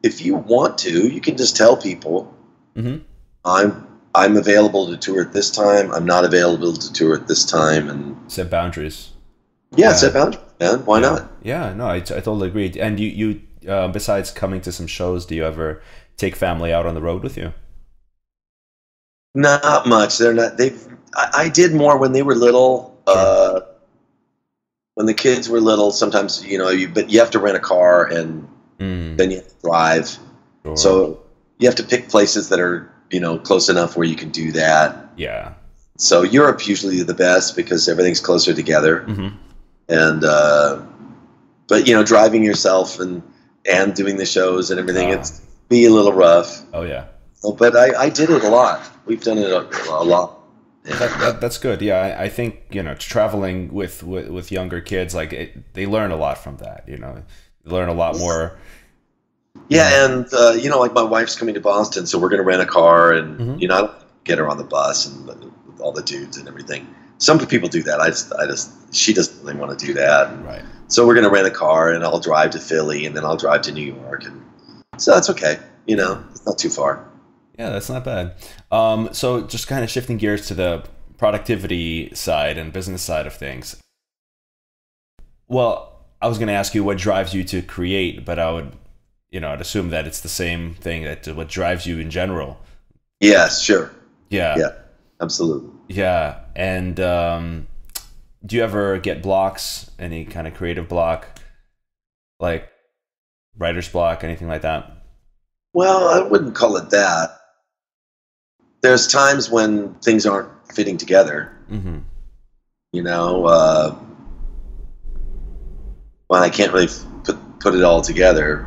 If you want to, you can just tell people, I'm available to tour at this time. I'm not available to tour at this time. And set boundaries. Yeah, set boundaries, man. Why not? Yeah, no, I totally agree. And you besides coming to some shows, do you ever take family out on the road with you? Not much. They're not. I did more when they were little. Sure. When the kids were little, sometimes but you have to rent a car and then you have to drive. Sure. So you have to pick places that are close enough where you can do that. Yeah. So Europe's usually the best because everything's closer together. Mm-hmm. And but driving yourself and doing the shows and everything, it's be a little rough. Oh yeah. But I did it a lot. We've done it a lot. That's good. Yeah, I think traveling with younger kids, like they learn a lot from that. They learn a lot more. Yeah, and like my wife's coming to Boston, so we're going to rent a car, and I don't get her on the bus and with all the dudes and everything. Some people do that. She doesn't really want to do that. Right. So we're going to rent a car, and I'll drive to Philly, and then I'll drive to New York, and so that's okay. It's not too far. Yeah, that's not bad. So just kind of shifting gears to the productivity side and business side of things. Well, I was going to ask you what drives you to create, but I would, I'd assume that it's the same thing, that what drives you in general. Yes, sure. Yeah. Yeah, absolutely. Yeah. And do you ever get blocks, any kind of creative block? Like writer's block, anything like that? Well, I wouldn't call it that. There's times when things aren't fitting together. Mm-hmm. You know, when I can't really put it all together,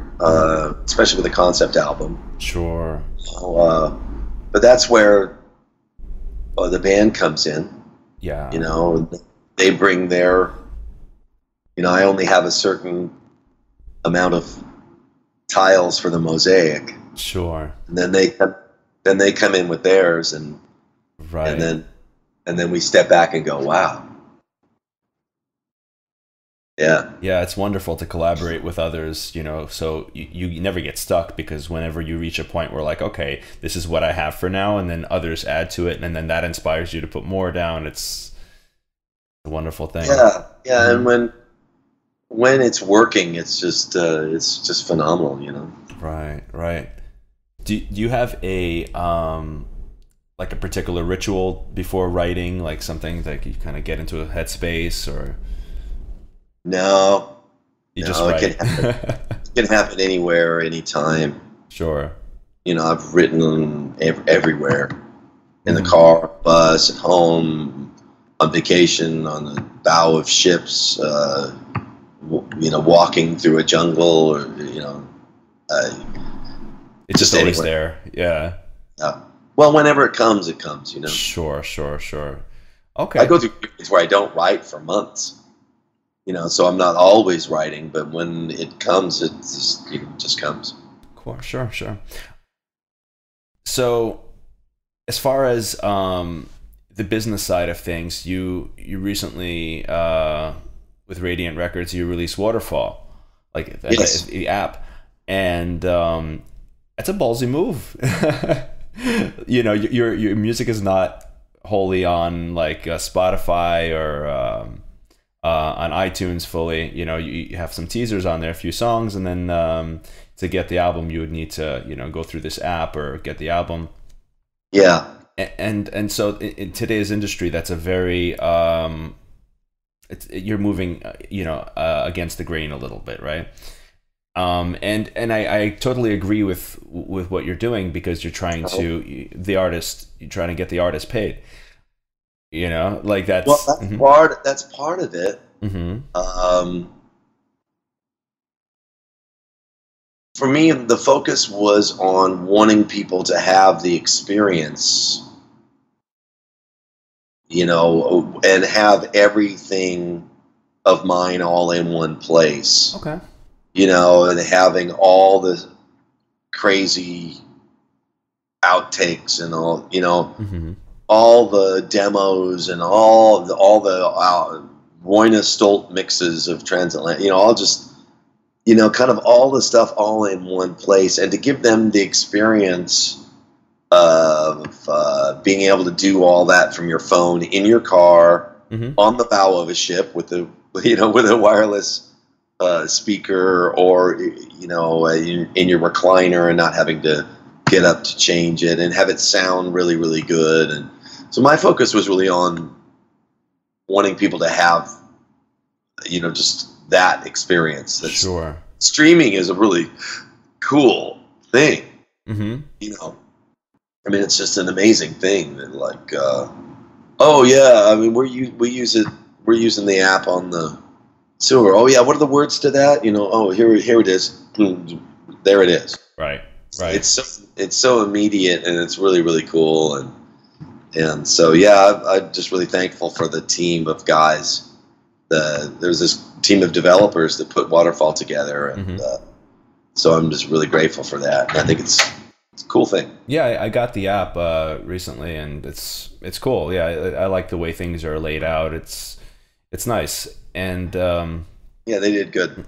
especially with a concept album. Sure. But that's where the band comes in. Yeah. You know, they bring their. You know, I only have a certain amount of tiles for the mosaic. Sure. And then they come in with theirs, and right. and then we step back and go, wow. Yeah. Yeah, it's wonderful to collaborate with others, you know, so you never get stuck, because whenever you reach a point where like, okay, this is what I have for now, and then others add to it, and then that inspires you to put more down. It's a wonderful thing. Yeah. Yeah. Mm-hmm. And when it's working, it's just phenomenal, you know? Right. Do you have a, like a particular ritual before writing, like something that you kind of get into a headspace, or? No. Just write. It can happen anywhere, anytime. Sure. You know, I've written everywhere. In the car, bus, at home, on vacation, on the bow of ships, you know, walking through a jungle, or, you know. It's just always there. Yeah. Well, whenever it comes, you know. Sure. Okay. I go through periods where I don't write for months. You know, so I'm not always writing, but when it comes, it just comes. Cool. Sure. So, as far as the business side of things, you recently with Radiant Records, you released Waterfall, like the app, and that's a ballsy move. You know, your music is not wholly on like Spotify or on iTunes fully. You know, you have some teasers on there, a few songs, and then to get the album, you would need to, you know, go through this app or get the album. Yeah. And so in today's industry, that's a very you're moving, you know, against the grain a little bit, right? And I totally agree with what you're doing, because you're trying to get the artist paid. You know, like that's that's part of it. Mm-hmm. For me, the focus was on wanting people to have the experience, you know, and have everything of mine all in one place. Okay. You know, and having all the crazy outtakes and all, you know, all the demos and all the Roine Stolt mixes of Transatlantic, you know, all just, you know, kind of all the stuff all in one place, and to give them the experience of being able to do all that from your phone in your car, on the bow of a ship with a wireless speaker, or, you know, in your recliner, and not having to get up to change it, and have it sound really, really good. And so my focus was really on wanting people to have, you know, just that experience. Sure. Streaming is a really cool thing. You know, I mean, it's just an amazing thing that, like, oh yeah, I mean, we use it. We're using the app on the sewer. Oh yeah, what are the words to that? You know, oh, here it is. There it is. Right. It's so immediate, and it's really, really cool. And so, yeah, I'm just really thankful for the team of guys. There's this team of developers that put Waterfall together, and so I'm just really grateful for that. And I think it's a cool thing. Yeah, I got the app recently, and it's cool. Yeah, I like the way things are laid out. It's nice, and yeah, they did good.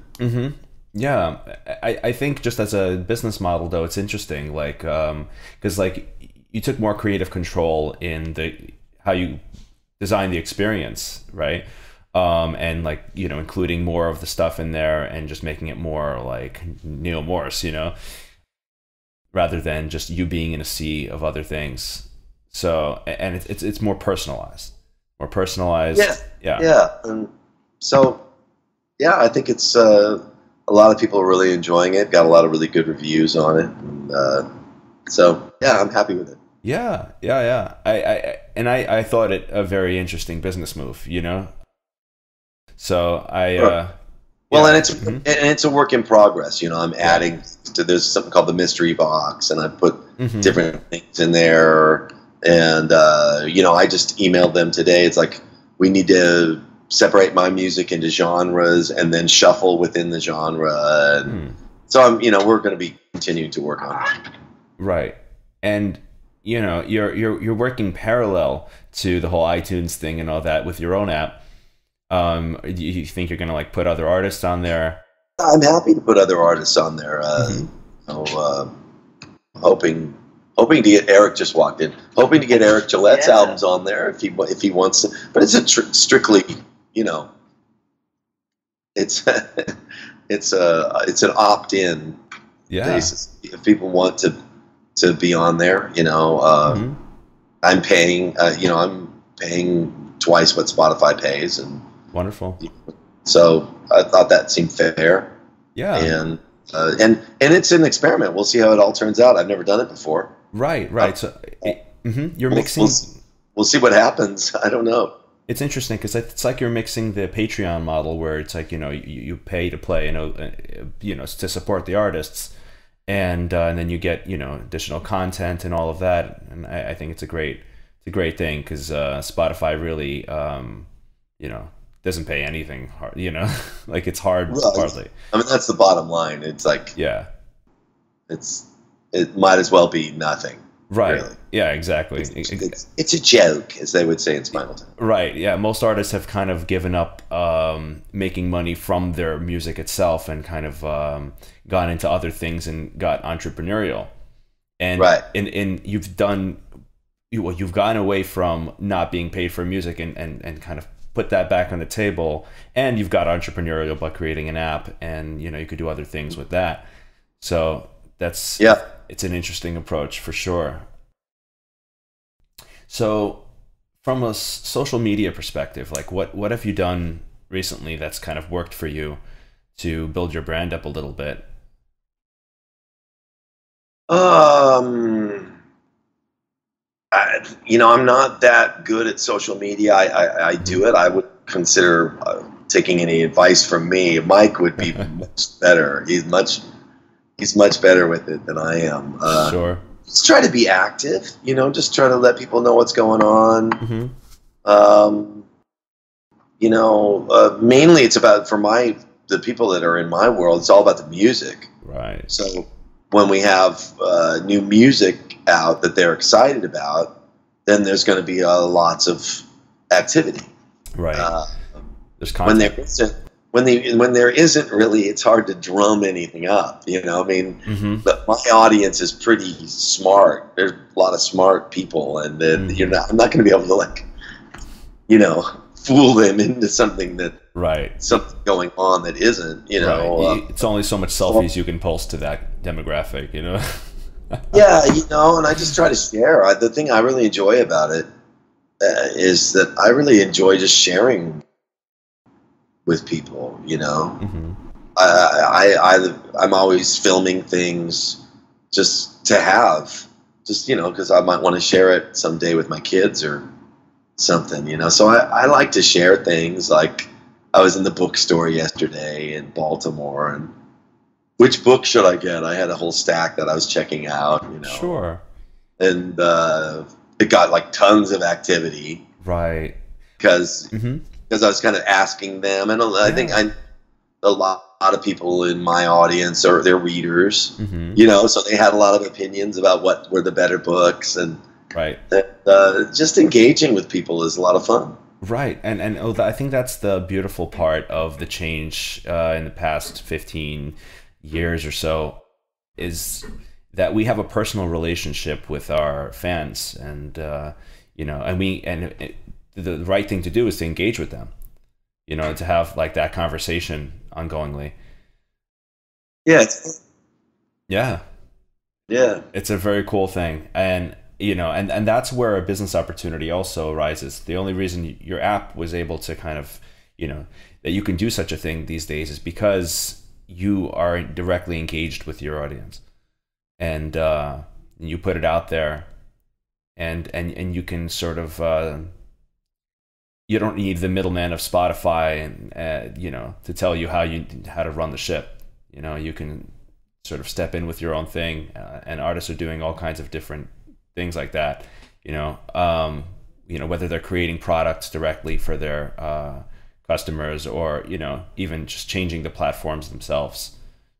Yeah, I think just as a business model, though, it's interesting, like, because like you took more creative control in how you design the experience, right? And like, you know, including more of the stuff in there and just making it more like Neal Morse, you know, rather than just you being in a sea of other things. So, and it's more personalized. Yeah. And so, yeah, I think it's a lot of people are really enjoying it. Got a lot of really good reviews on it. And, so yeah, I'm happy with it. Yeah, yeah, yeah. I thought it a very interesting business move, you know. So Well, yeah. and it's a work in progress. You know, I'm adding to there's something called the mystery box, and I put different things in there. And you know, I just emailed them today. It's like we need to separate my music into genres and then shuffle within the genre. And so you know, we're going to be continuing to work on it. Right. And you know, you're working parallel to the whole iTunes thing and all that with your own app. Do you think you're gonna like put other artists on there? I'm happy to put other artists on there. You know, hoping to get Eric just walked in. Hoping to get Eric Gillete's albums on there if he wants to. But it's a strictly, you know, it's it's an opt-in basis. If people want to be on there, you know, I'm paying. You know, I'm paying twice what Spotify pays, and wonderful. So I thought that seemed fair. Yeah. And it's an experiment. We'll see how it all turns out. I've never done it before. Right. So you're mixing. We'll see what happens. I don't know. It's interesting because it's like you're mixing the Patreon model where it's like, you know, you pay to play, you know, to support the artists, and then you get, you know, additional content and all of that. And I think it's a great thing because Spotify really, you know, doesn't pay anything hard, you know, like it's hard. Hardly. I mean, that's the bottom line. It's like, yeah, it might as well be nothing. Right. Really. Yeah, exactly. It's a joke, as they would say in Spinal Tap. Right. Yeah. Most artists have kind of given up making money from their music itself and kind of gone into other things and got entrepreneurial. And you've done. You've gotten away from not being paid for music and kind of put that back on the table, and you've got entrepreneurial by creating an app, and you know you could do other things with that. So that's it's an interesting approach for sure. So from a social media perspective, like what have you done recently that's kind of worked for you to build your brand up a little bit? You know, I'm not that good at social media. I do it. I would consider taking any advice from me. Mike would be much better. He's much better with it than I am. Sure. Just try to be active. You know, just try to let people know what's going on. You know, mainly it's about the people that are in my world. It's all about the music. Right. So when we have new music out that they're excited about, then there's going to be lots of activity. Right. There's content. When there isn't really, it's hard to drum anything up. You know, I mean, but my audience is pretty smart. There's a lot of smart people, and then I'm not going to be able to, like, you know, fool them into something something going on that isn't. You know, it's only so much selfies you can post to that demographic. You know. Yeah, you know, and I just try to share. The thing I really enjoy about it is that I really enjoy just sharing with people. You know, I'm always filming things just to have, just, you know, because I might want to share it someday with my kids or something. You know, so I like to share things. Like I was in the bookstore yesterday in Baltimore, and which book should I get? I had a whole stack that I was checking out, you know. Sure. And it got like tons of activity. Right. Because I was kind of asking them, and I think a lot of people in my audience are their readers, you know, so they had a lot of opinions about what were the better books, and just engaging with people is a lot of fun. Right. And I think that's the beautiful part of the change in the past 15 years or so, is that we have a personal relationship with our fans, and you know, and the right thing to do is to engage with them, you know, to have like that conversation ongoingly. It's a very cool thing. And you know, and that's where a business opportunity also arises. The only reason your app was able to kind of, you know, that you can do such a thing these days is because you are directly engaged with your audience, and you put it out there, and you can sort of you don't need the middleman of Spotify and you know, to tell you how to run the ship. You know, you can sort of step in with your own thing, and artists are doing all kinds of different things like that. You know, whether they're creating products directly for their customers, or, you know, even just changing the platforms themselves,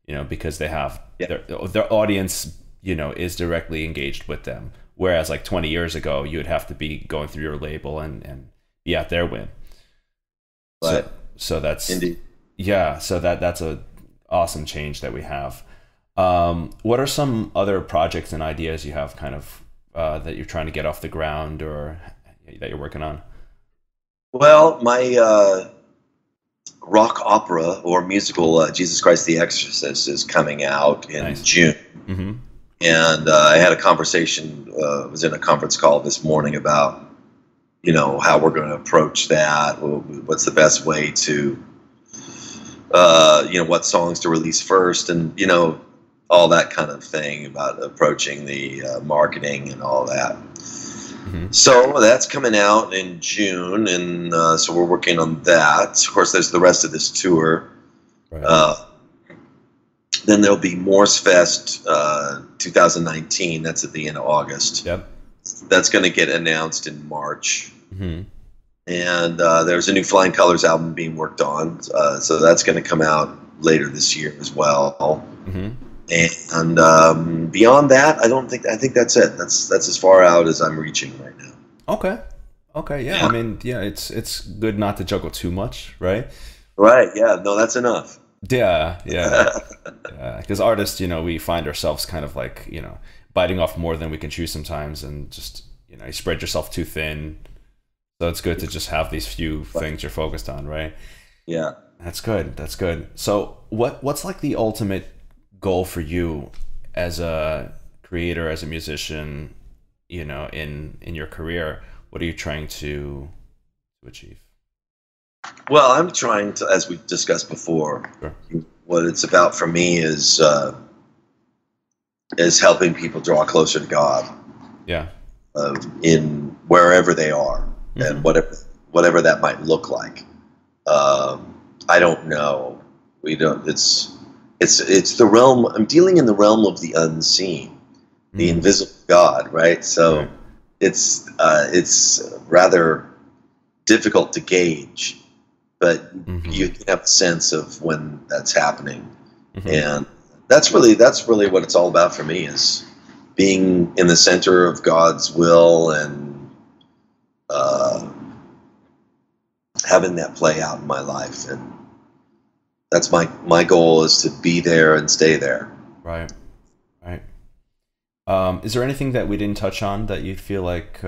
you know, because they have their audience, you know, is directly engaged with them. Whereas like 20 years ago, you would have to be going through your label and be out there with. But so that's indeed. Yeah, so that's a awesome change that we have. What are some other projects and ideas you have kind of that you're trying to get off the ground, or that you're working on? Well, my rock opera or musical Jesus Christ the Exorcist is coming out in June. Mm-hmm. And I had a conversation, was in a conference call this morning about, you know, how we're going to approach that. What's the best way to, you know, what songs to release first, and, you know, all that kind of thing about approaching the marketing and all that. Mm-hmm. So that's coming out in June, and so we're working on that. Of course, there's the rest of this tour. Right. Then there'll be Morse Fest 2019. That's at the end of August. Yep. That's going to get announced in March. Mm-hmm. And there's a new Flying Colors album being worked on. So that's going to come out later this year as well. Mm-hmm. And beyond that, I think that's it. That's as far out as I'm reaching right now. Okay. Yeah. I mean, yeah, it's good not to juggle too much, right? Right. Yeah. No, that's enough. Yeah. Because artists, you know, we find ourselves kind of like, you know, biting off more than we can chew sometimes, and just, you know, you spread yourself too thin. So it's good to just have these few things you're focused on, right? Yeah. That's good. So what's like the ultimate goal for you as a creator, as a musician, you know, in your career? What are you trying to achieve? Well, I'm trying to, as we discussed before, Sure. What it's about for me is helping people draw closer to God. Yeah. In wherever they are, mm-hmm. and whatever that might look like. I don't know. We don't. It's the realm. I'm dealing in the realm of the unseen, the invisible God, right? So right. It's rather difficult to gauge, but mm-hmm. you can have a sense of when that's happening, mm-hmm. and that's really what it's all about for me, is being in the center of God's will and having that play out in my life. And that's my goal, is to be there and stay there. Right. Is there anything that we didn't touch on that you feel like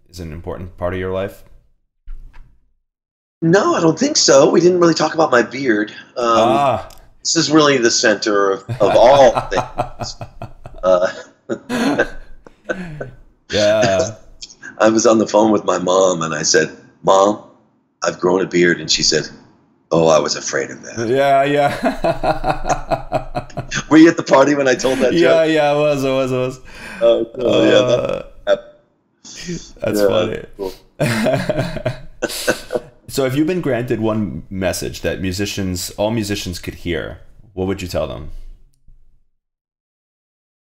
is an important part of your life? No, I don't think so. We didn't really talk about my beard. This is really the center of all things. Yeah. I was on the phone with my mom, and I said, "Mom, I've grown a beard," and she said, "Oh, I was afraid of that." Yeah. Were you at the party when I told that joke? Yeah, I was. That's funny. Cool. So if you've been granted one message that all musicians could hear, what would you tell them?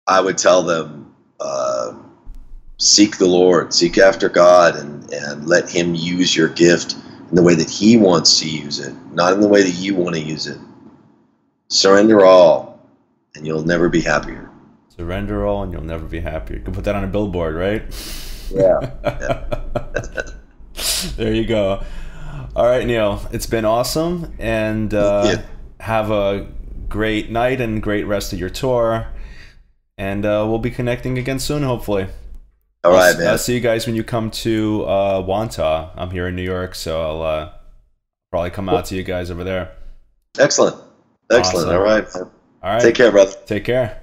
I would tell them, seek the Lord, seek after God, and let Him use your gift in the way that He wants to use it, not in the way that you want to use it. Surrender all, and you'll never be happier. Surrender all, and you'll never be happier. You can put that on a billboard, right? Yeah. There you go. All right, Neal, it's been awesome, and have a great night and great rest of your tour, and we'll be connecting again soon, hopefully. All right, man. I'll see you guys when you come to Wantagh. I'm here in New York, so I'll probably come out to you guys over there. Excellent. Awesome. All right. All right. Take care, brother. Take care.